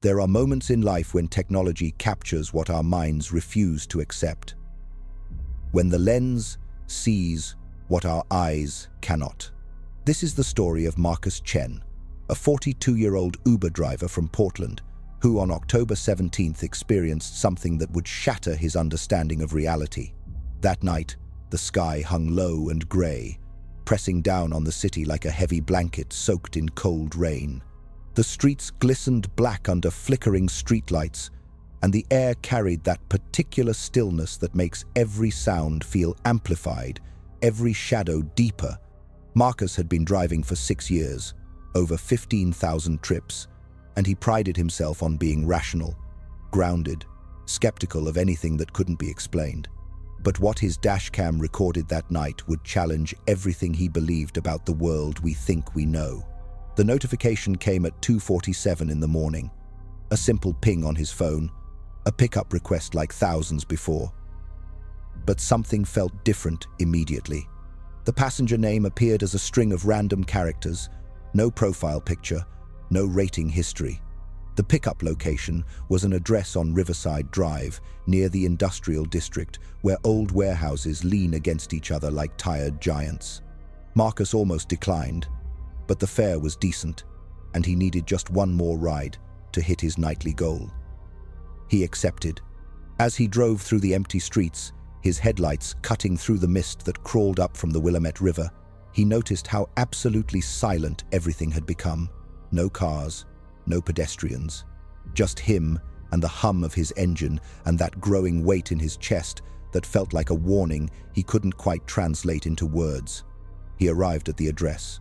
There are moments in life when technology captures what our minds refuse to accept. When the lens sees what our eyes cannot. This is the story of Marcus Chen, a 42-year-old Uber driver from Portland, who on October 17th experienced something that would shatter his understanding of reality. That night, the sky hung low and grey, pressing down on the city like a heavy blanket soaked in cold rain. The streets glistened black under flickering streetlights, and the air carried that particular stillness that makes every sound feel amplified, every shadow deeper. Marcus had been driving for 6 years, over 15,000 trips, and he prided himself on being rational, grounded, skeptical of anything that couldn't be explained. But what his dashcam recorded that night would challenge everything he believed about the world we think we know. The notification came at 2:47 in the morning. A simple ping on his phone, a pickup request like thousands before. But something felt different immediately. The passenger name appeared as a string of random characters, no profile picture, no rating history. The pickup location was an address on Riverside Drive, near the industrial district, where old warehouses lean against each other like tired giants. Marcus almost declined, but the fare was decent, and he needed just one more ride to hit his nightly goal. He accepted. As he drove through the empty streets, his headlights cutting through the mist that crawled up from the Willamette River, he noticed how absolutely silent everything had become. No cars, no pedestrians, just him and the hum of his engine and that growing weight in his chest that felt like a warning he couldn't quite translate into words. He arrived at the address.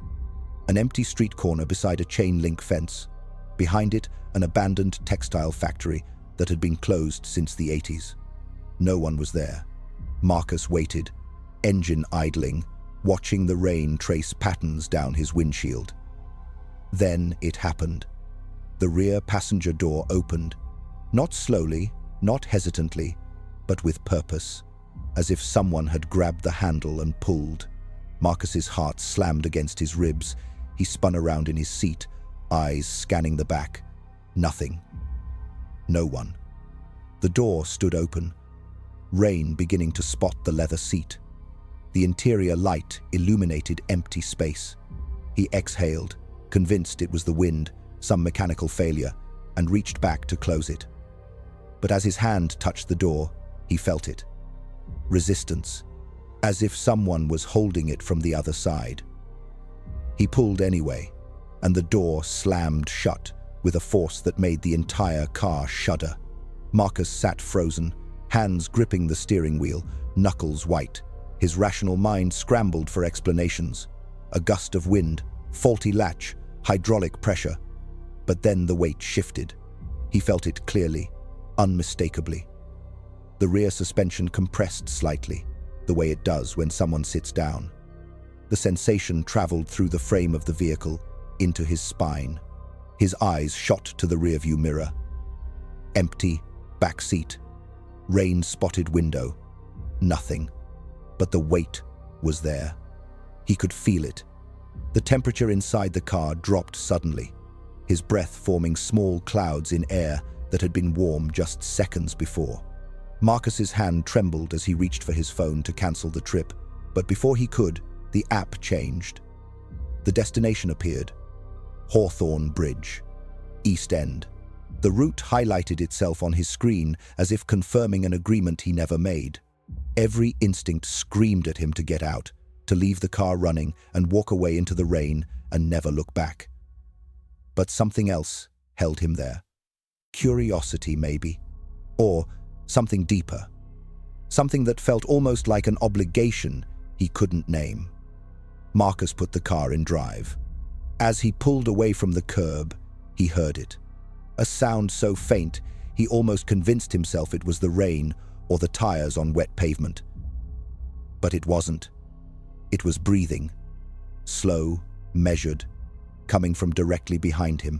An empty street corner beside a chain-link fence. Behind it, an abandoned textile factory that had been closed since the 80s. No one was there. Marcus waited, engine idling, watching the rain trace patterns down his windshield. Then it happened. The rear passenger door opened, not slowly, not hesitantly, but with purpose, as if someone had grabbed the handle and pulled. Marcus's heart slammed against his ribs. He spun around in his seat, eyes scanning the back. Nothing. No one. The door stood open, rain beginning to spot the leather seat. The interior light illuminated empty space. He exhaled, convinced it was the wind, some mechanical failure, and reached back to close it. But as his hand touched the door, he felt it. Resistance, as if someone was holding it from the other side. He pulled anyway, and the door slammed shut with a force that made the entire car shudder. Marcus sat frozen, hands gripping the steering wheel, knuckles white. His rational mind scrambled for explanations. A gust of wind, faulty latch, hydraulic pressure. But then the weight shifted. He felt it clearly, unmistakably. The rear suspension compressed slightly, the way it does when someone sits down. The sensation traveled through the frame of the vehicle, into his spine. His eyes shot to the rearview mirror. Empty, back seat, rain-spotted window. Nothing. But the weight was there. He could feel it. The temperature inside the car dropped suddenly, his breath forming small clouds in air that had been warm just seconds before. Marcus's hand trembled as he reached for his phone to cancel the trip, but before he could, the app changed. The destination appeared. Hawthorne Bridge, East End. The route highlighted itself on his screen as if confirming an agreement he never made. Every instinct screamed at him to get out, to leave the car running and walk away into the rain and never look back. But something else held him there. Curiosity, maybe. Or something deeper. Something that felt almost like an obligation he couldn't name. Marcus put the car in drive. As he pulled away from the curb, he heard it. A sound so faint, he almost convinced himself it was the rain or the tires on wet pavement. But it wasn't. It was breathing. Slow, measured, coming from directly behind him.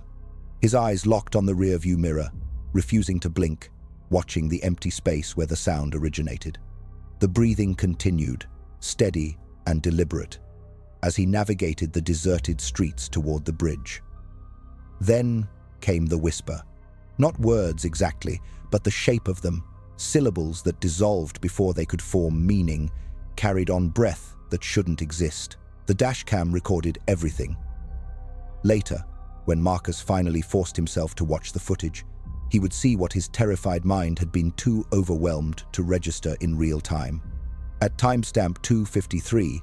His eyes locked on the rearview mirror, refusing to blink, watching the empty space where the sound originated. The breathing continued, steady and deliberate, as he navigated the deserted streets toward the bridge. Then came the whisper, Not words exactly, but the shape of them, syllables that dissolved before they could form meaning, carried on breath that shouldn't exist. The dashcam recorded everything. Later, when Marcus finally forced himself to watch the footage, he would see what his terrified mind had been too overwhelmed to register in real time. At timestamp 2:53,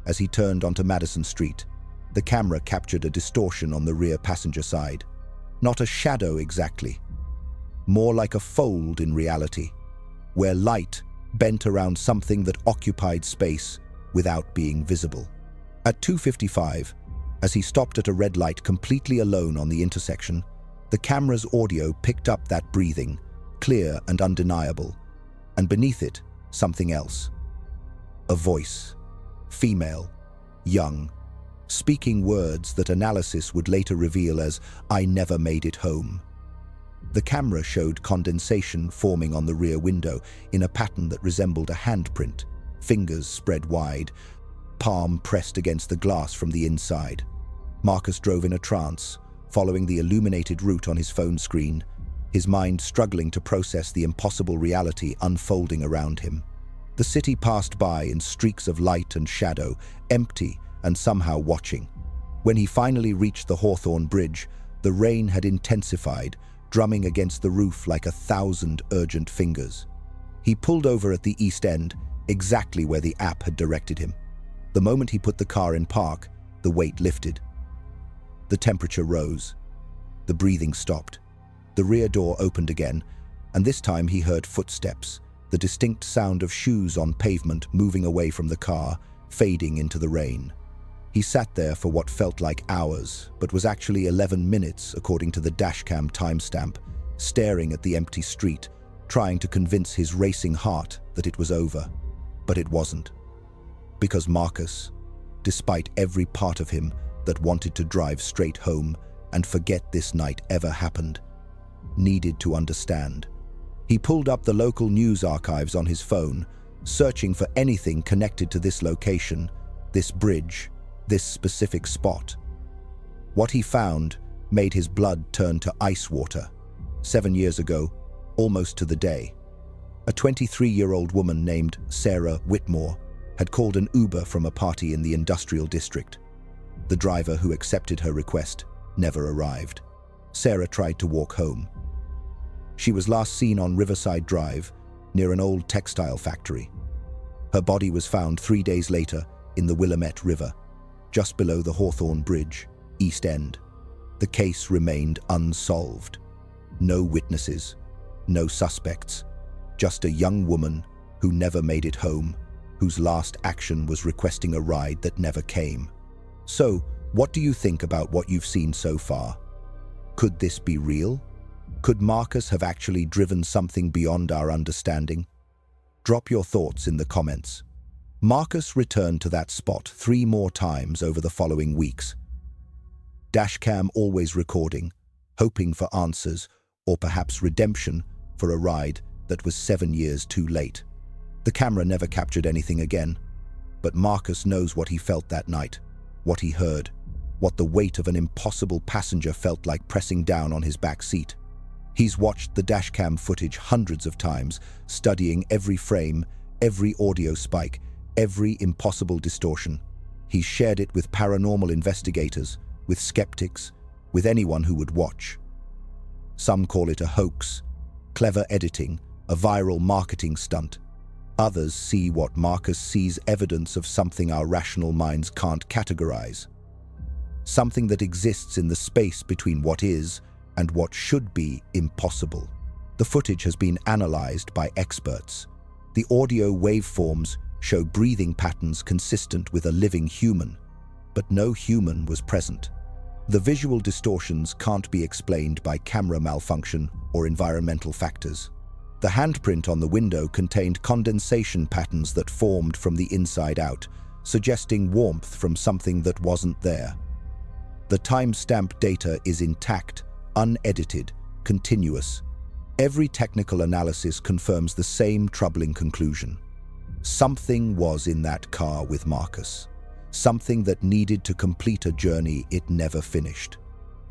as he turned onto Madison Street, the camera captured a distortion on the rear passenger side. Not a shadow exactly, more like a fold in reality, where light bent around something that occupied space without being visible. At 2:55, as he stopped at a red light completely alone on the intersection, the camera's audio picked up that breathing, clear and undeniable, and beneath it, something else. A voice, female, young, speaking words that analysis would later reveal as, "I never made it home." The camera showed condensation forming on the rear window in a pattern that resembled a handprint, fingers spread wide, palm pressed against the glass from the inside. Marcus drove in a trance, following the illuminated route on his phone screen, his mind struggling to process the impossible reality unfolding around him. The city passed by in streaks of light and shadow, empty and somehow watching. When he finally reached the Hawthorne Bridge, the rain had intensified, drumming against the roof like 1,000 urgent fingers. He pulled over at the East End, exactly where the app had directed him. The moment he put the car in park, the weight lifted. The temperature rose. The breathing stopped. The rear door opened again, and this time he heard footsteps, the distinct sound of shoes on pavement moving away from the car, fading into the rain. He sat there for what felt like hours, but was actually 11 minutes according to the dashcam timestamp, staring at the empty street, trying to convince his racing heart that it was over. But it wasn't. Because Marcus, despite every part of him that wanted to drive straight home and forget this night ever happened, needed to understand. He pulled up the local news archives on his phone, searching for anything connected to this location, this bridge, this specific spot. What he found made his blood turn to ice water. 7 years ago, almost to the day, a 23-year-old woman named Sarah Whitmore had called an Uber from a party in the industrial district. The driver who accepted her request never arrived. Sarah tried to walk home. She was last seen on Riverside Drive, near an old textile factory. Her body was found 3 days later in the Willamette River, just below the Hawthorne Bridge, East End. The case remained unsolved. No witnesses, no suspects, just a young woman who never made it home, whose last action was requesting a ride that never came. So, what do you think about what you've seen so far? Could this be real? Could Marcus have actually driven something beyond our understanding? Drop your thoughts in the comments. Marcus returned to that spot 3 more times over the following weeks. Dashcam always recording, hoping for answers or perhaps redemption for a ride that was 7 years too late. The camera never captured anything again, but Marcus knows what he felt that night, what he heard, what the weight of an impossible passenger felt like pressing down on his back seat. He's watched the dashcam footage hundreds of times, studying every frame, every audio spike, every impossible distortion. He's shared it with paranormal investigators, with skeptics, with anyone who would watch. Some call it a hoax, clever editing, a viral marketing stunt. Others see what Marcus sees evidence of something our rational minds can't categorize. Something that exists in the space between what is and what should be impossible. The footage has been analyzed by experts. The audio waveforms show breathing patterns consistent with a living human, but no human was present. The visual distortions can't be explained by camera malfunction or environmental factors. The handprint on the window contained condensation patterns that formed from the inside out, suggesting warmth from something that wasn't there. The timestamp data is intact, unedited, continuous. Every technical analysis confirms the same troubling conclusion. Something was in that car with Marcus. Something that needed to complete a journey it never finished.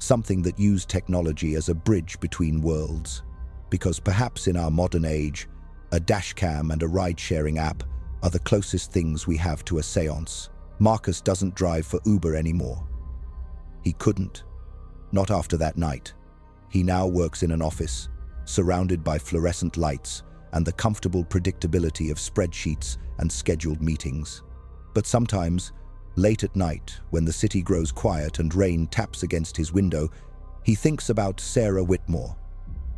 something that used technology as a bridge between worlds. Because perhaps in our modern age, a dashcam and a ride-sharing app are the closest things we have to a seance. Marcus doesn't drive for Uber anymore. He couldn't. Not after that night. He now works in an office, surrounded by fluorescent lights and the comfortable predictability of spreadsheets and scheduled meetings. But sometimes, late at night, when the city grows quiet and rain taps against his window, he thinks about Sarah Whitmore,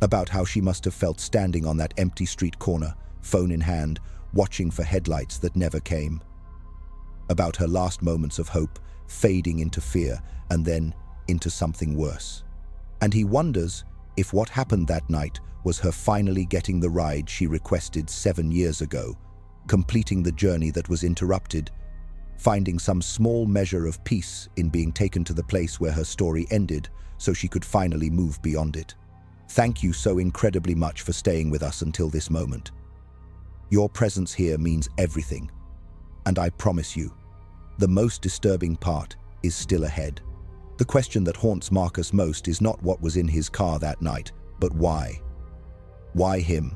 about how she must have felt standing on that empty street corner, phone in hand, watching for headlights that never came. About her last moments of hope fading into fear and then into something worse. And he wonders if what happened that night was her finally getting the ride she requested 7 years ago, completing the journey that was interrupted, finding some small measure of peace in being taken to the place where her story ended so she could finally move beyond it. Thank you so incredibly much for staying with us until this moment. Your presence here means everything, and I promise you, the most disturbing part is still ahead. The question that haunts Marcus most is not what was in his car that night, but why. Why him?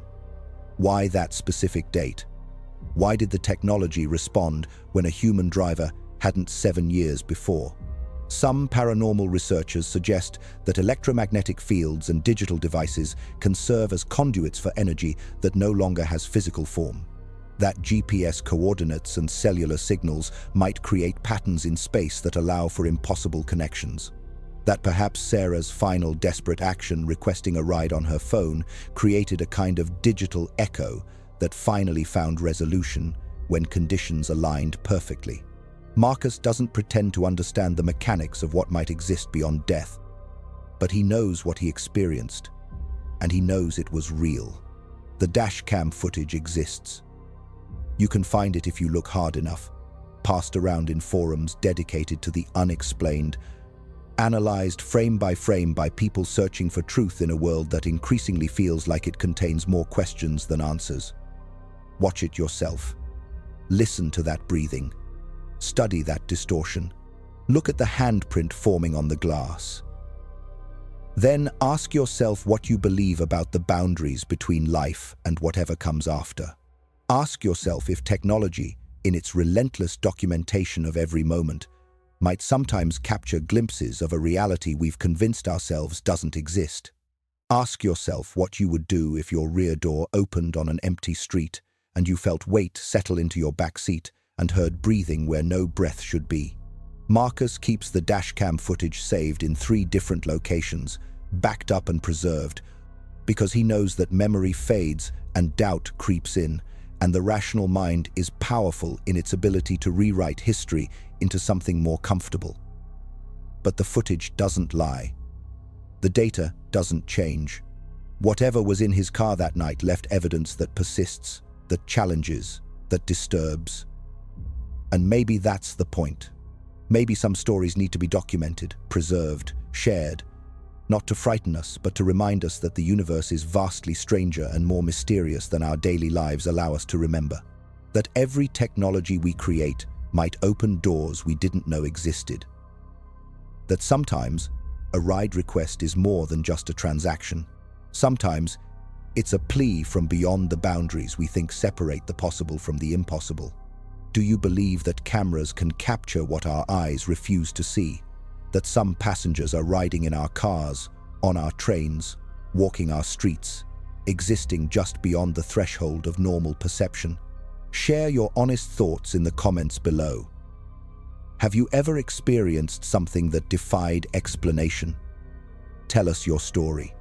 Why that specific date? Why did the technology respond when a human driver hadn't 7 years before? Some paranormal researchers suggest that electromagnetic fields and digital devices can serve as conduits for energy that no longer has physical form. That GPS coordinates and cellular signals might create patterns in space that allow for impossible connections. That perhaps Sarah's final desperate action, requesting a ride on her phone, created a kind of digital echo that finally found resolution when conditions aligned perfectly. Marcus doesn't pretend to understand the mechanics of what might exist beyond death, but he knows what he experienced, and he knows it was real. The dashcam footage exists. You can find it if you look hard enough, passed around in forums dedicated to the unexplained, analyzed frame by people searching for truth in a world that increasingly feels like it contains more questions than answers. Watch it yourself. Listen to that breathing. Study that distortion. Look at the handprint forming on the glass. Then ask yourself what you believe about the boundaries between life and whatever comes after. Ask yourself if technology, in its relentless documentation of every moment, might sometimes capture glimpses of a reality we've convinced ourselves doesn't exist. Ask yourself what you would do if your rear door opened on an empty street and you felt weight settle into your back seat and heard breathing where no breath should be. Marcus keeps the dashcam footage saved in 3 different locations, backed up and preserved, because he knows that memory fades and doubt creeps in, and the rational mind is powerful in its ability to rewrite history into something more comfortable. But the footage doesn't lie. The data doesn't change. Whatever was in his car that night left evidence that persists, that challenges, that disturbs. And maybe that's the point. Maybe some stories need to be documented, preserved, shared, not to frighten us, but to remind us that the universe is vastly stranger and more mysterious than our daily lives allow us to remember. That every technology we create might open doors we didn't know existed. That sometimes a ride request is more than just a transaction. Sometimes it's a plea from beyond the boundaries we think separate the possible from the impossible. Do you believe that cameras can capture what our eyes refuse to see? That some passengers are riding in our cars, on our trains, walking our streets, existing just beyond the threshold of normal perception? Share your honest thoughts in the comments below. Have you ever experienced something that defied explanation? Tell us your story.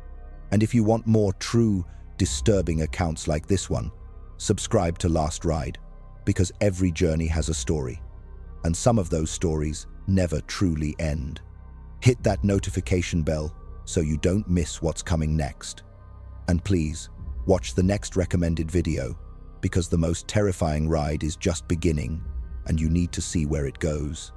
And if you want more true, disturbing accounts like this one, subscribe to Last Ride, because every journey has a story, and some of those stories never truly end. Hit that notification bell so you don't miss what's coming next. And please, watch the next recommended video, because the most terrifying ride is just beginning and you need to see where it goes.